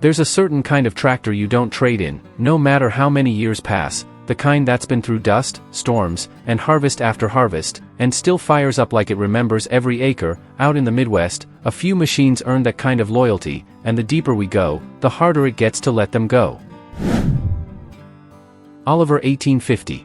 There's a certain kind of tractor you don't trade in, no matter how many years pass, the kind that's been through dust, storms, and harvest after harvest, and still fires up like it remembers every acre. Out in the Midwest, a few machines earn that kind of loyalty, and the deeper we go, the harder it gets to let them go. Oliver 1850.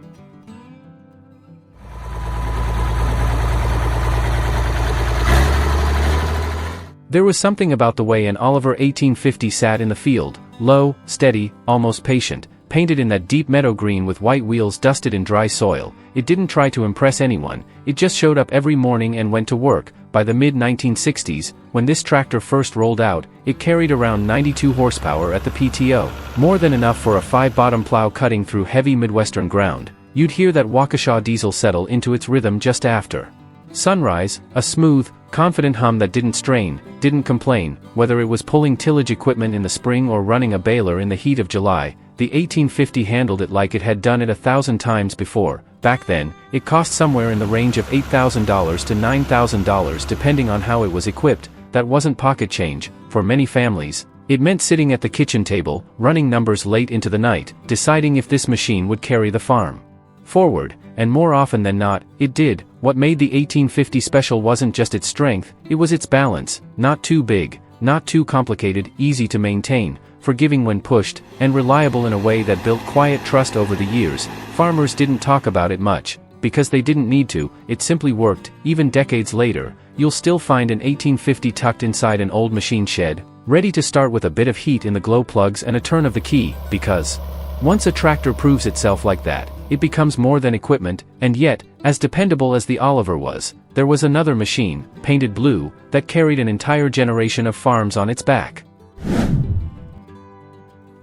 There was something about the way an Oliver 1850 sat in the field, low, steady, almost patient, painted in that deep meadow green with white wheels dusted in dry soil. It didn't try to impress anyone, it just showed up every morning and went to work. By the mid-1960s, when this tractor first rolled out, it carried around 92 horsepower at the PTO, more than enough for a 5-bottom plow cutting through heavy Midwestern ground. You'd hear that Waukesha diesel settle into its rhythm just after sunrise, a smooth, confident hum that didn't strain, didn't complain, whether it was pulling tillage equipment in the spring or running a baler in the heat of July. The 1850 handled it like it had done it 1,000 times before. Back then, it cost somewhere in the range of $8,000 to $9,000 depending on how it was equipped. That wasn't pocket change. For many families, it meant sitting at the kitchen table, running numbers late into the night, deciding if this machine would carry the farm forward, and more often than not, it did. What made the 1850 special wasn't just its strength, it was its balance. Not too big, not too complicated, easy to maintain, forgiving when pushed, and reliable in a way that built quiet trust over the years. Farmers didn't talk about it much, because they didn't need to. It simply worked. Even decades later, you'll still find an 1850 tucked inside an old machine shed, ready to start with a bit of heat in the glow plugs and a turn of the key, because once a tractor proves itself like that, it becomes more than equipment. And yet, as dependable as the Oliver was, there was another machine, painted blue, that carried an entire generation of farms on its back.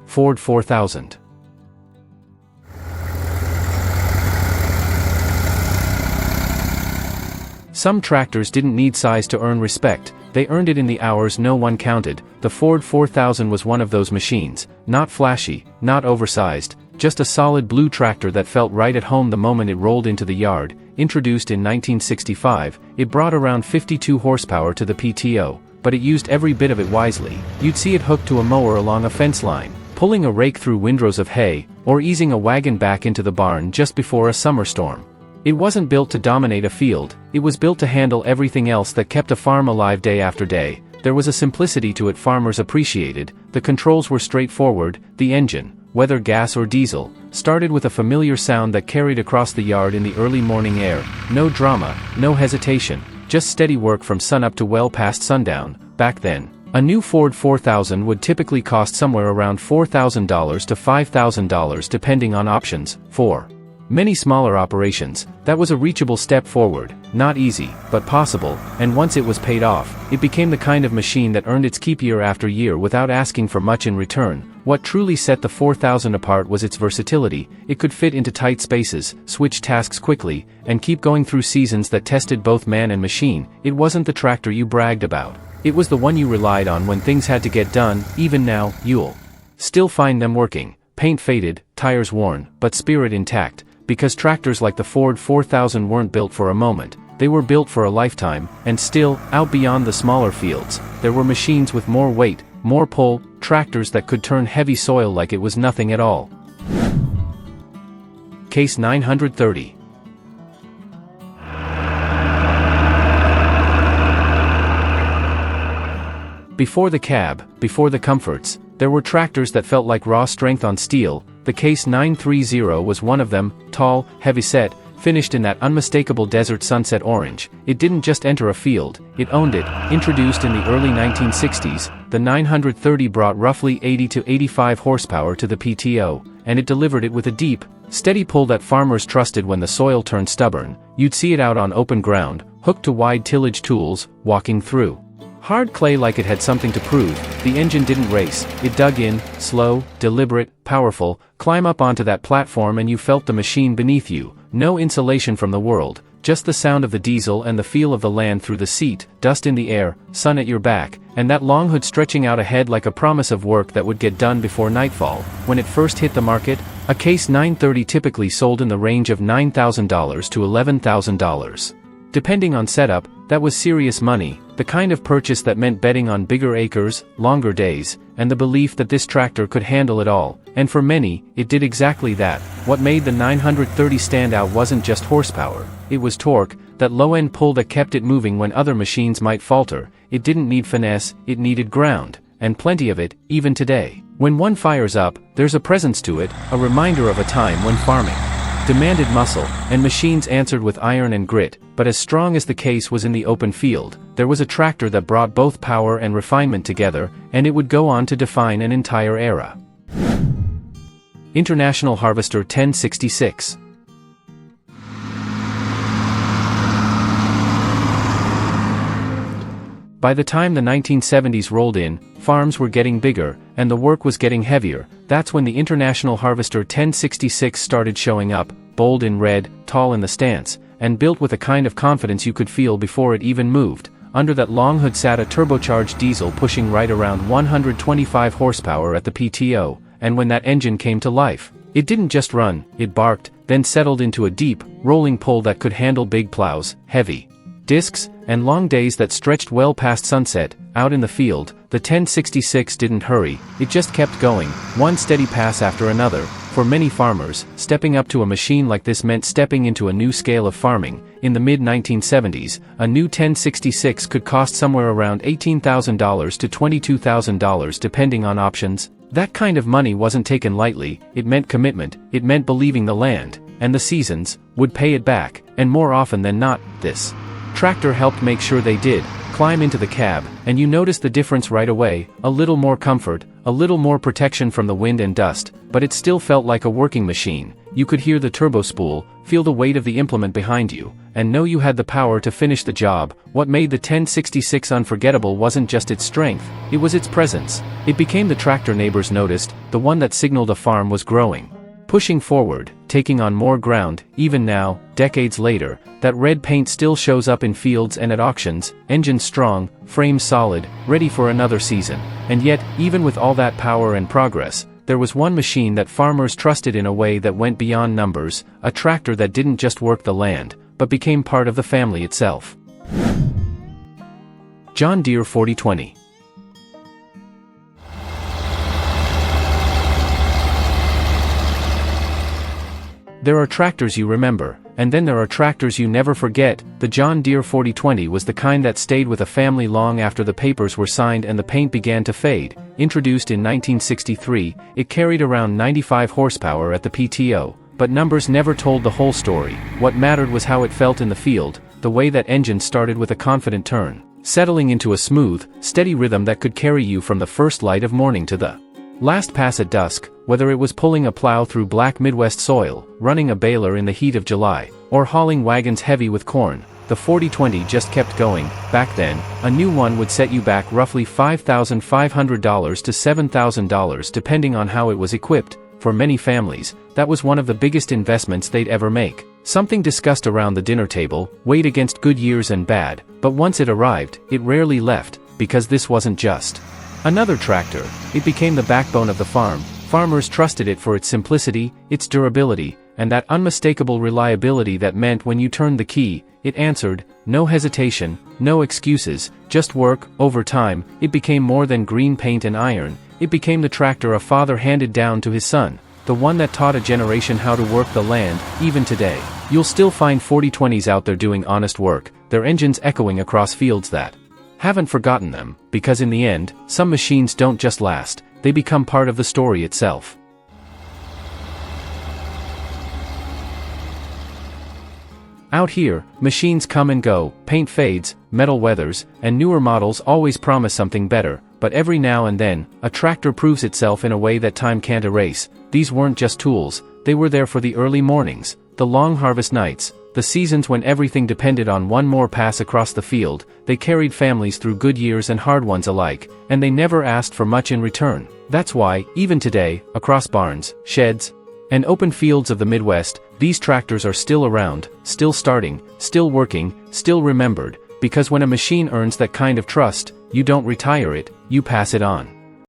Ford 4000. Some tractors didn't need size to earn respect, they earned it in the hours no one counted. The Ford 4000 was one of those machines, not flashy, not oversized, just a solid blue tractor that felt right at home the moment it rolled into the yard. Introduced in 1965, it brought around 52 horsepower to the PTO, but it used every bit of it wisely. You'd see it hooked to a mower along a fence line, pulling a rake through windrows of hay, or easing a wagon back into the barn just before a summer storm. It wasn't built to dominate a field, it was built to handle everything else that kept a farm alive day after day. There was a simplicity to it farmers appreciated. The controls were straightforward. The engine, whether gas or diesel, started with a familiar sound that carried across the yard in the early morning air. No drama, no hesitation, just steady work from sunup to well past sundown. Back then, a new Ford 4000 would typically cost somewhere around $4,000 to $5,000 depending on options. For many smaller operations, that was a reachable step forward. Not easy, but possible, and once it was paid off, it became the kind of machine that earned its keep year after year without asking for much in return. What truly set the 4000 apart was its versatility. It could fit into tight spaces, switch tasks quickly, and keep going through seasons that tested both man and machine. It wasn't the tractor you bragged about. It was the one you relied on when things had to get done. Even now, you'll still find them working. Paint faded, tires worn, but spirit intact. Because tractors like the Ford 4000 weren't built for a moment, they were built for a lifetime. And still, out beyond the smaller fields, there were machines with more weight, more pull, tractors that could turn heavy soil like it was nothing at all. Case 930. Before the cab, before the comforts, there were tractors that felt like raw strength on steel. The Case 930 was one of them, tall, heavy-set, finished in that unmistakable desert sunset orange. It didn't just enter a field, it owned it. Introduced in the early 1960s, the 930 brought roughly 80 to 85 horsepower to the PTO, and it delivered it with a deep, steady pull that farmers trusted when the soil turned stubborn. You'd see it out on open ground, hooked to wide tillage tools, walking through hard clay like it had something to prove. The engine didn't race, it dug in, slow, deliberate, powerful. Climb up onto that platform and you felt the machine beneath you. No insulation from the world, just the sound of the diesel and the feel of the land through the seat, dust in the air, sun at your back, and that long hood stretching out ahead like a promise of work that would get done before nightfall. When it first hit the market, a Case 930 typically sold in the range of $9,000 to $11,000. Depending on setup, that was serious money, the kind of purchase that meant betting on bigger acres, longer days, and the belief that this tractor could handle it all, and for many, it did exactly that. What made the 930 stand out wasn't just horsepower, it was torque, that low-end pull that kept it moving when other machines might falter. It didn't need finesse, it needed ground, and plenty of it, even today. When one fires up, there's a presence to it, a reminder of a time when farming demanded muscle, and machines answered with iron and grit. But as strong as the case was in the open field, there was a tractor that brought both power and refinement together, and it would go on to define an entire era. International Harvester 1066. By the time the 1970s rolled in, farms were getting bigger, and the work was getting heavier. That's when the International Harvester 1066 started showing up, bold in red, tall in the stance, and built with a kind of confidence you could feel before it even moved. Under that long hood sat a turbocharged diesel pushing right around 125 horsepower at the PTO, and when that engine came to life, it didn't just run, it barked, then settled into a deep, rolling pull that could handle big plows, heavy discs, and long days that stretched well past sunset. Out in the field, the 1066 didn't hurry, it just kept going, one steady pass after another. For many farmers, stepping up to a machine like this meant stepping into a new scale of farming. In the mid-1970s, a new 1066 could cost somewhere around $18,000 to $22,000 depending on options. That kind of money wasn't taken lightly, it meant commitment, it meant believing the land, and the seasons, would pay it back, and more often than not, this tractor helped make sure they did. Climb into the cab, and you notice the difference right away, a little more comfort, a little more protection from the wind and dust, but it still felt like a working machine. You could hear the turbo spool, feel the weight of the implement behind you, and know you had the power to finish the job. What made the 1066 unforgettable wasn't just its strength, it was its presence. It became the tractor neighbors noticed, the one that signaled a farm was growing, pushing forward, taking on more ground. Even now, decades later, that red paint still shows up in fields and at auctions, engine strong, frame solid, ready for another season. And yet, even with all that power and progress, there was one machine that farmers trusted in a way that went beyond numbers, a tractor that didn't just work the land, but became part of the family itself. John Deere 4020. There are tractors you remember, and then there are tractors you never forget. The John Deere 4020 was the kind that stayed with a family long after the papers were signed and the paint began to fade. Introduced in 1963, it carried around 95 horsepower at the PTO, but numbers never told the whole story. What mattered was how it felt in the field, the way that engine started with a confident turn, settling into a smooth, steady rhythm that could carry you from the first light of morning to the last pass at dusk. Whether it was pulling a plow through black Midwest soil, running a baler in the heat of July, or hauling wagons heavy with corn, the 4020 just kept going. Back then, a new one would set you back roughly $5,500 to $7,000 depending on how it was equipped. For many families, that was one of the biggest investments they'd ever make. Something discussed around the dinner table, weighed against good years and bad, but once it arrived, it rarely left, because this wasn't just another tractor, it became the backbone of the farm. Farmers trusted it for its simplicity, its durability, and that unmistakable reliability that meant when you turned the key, it answered. No hesitation, no excuses, just work. Over time, it became more than green paint and iron. It became the tractor a father handed down to his son, the one that taught a generation how to work the land. Even today, you'll still find 4020s out there doing honest work, their engines echoing across fields that haven't forgotten them, because in the end, some machines don't just last, they become part of the story itself. Out here, machines come and go, paint fades, metal weathers, and newer models always promise something better, but every now and then, a tractor proves itself in a way that time can't erase. These weren't just tools, they were there for the early mornings, the long harvest nights, the seasons when everything depended on one more pass across the field. They carried families through good years and hard ones alike, and they never asked for much in return. That's why, even today, across barns, sheds, and open fields of the Midwest, these tractors are still around, still starting, still working, still remembered, because when a machine earns that kind of trust, you don't retire it, you pass it on.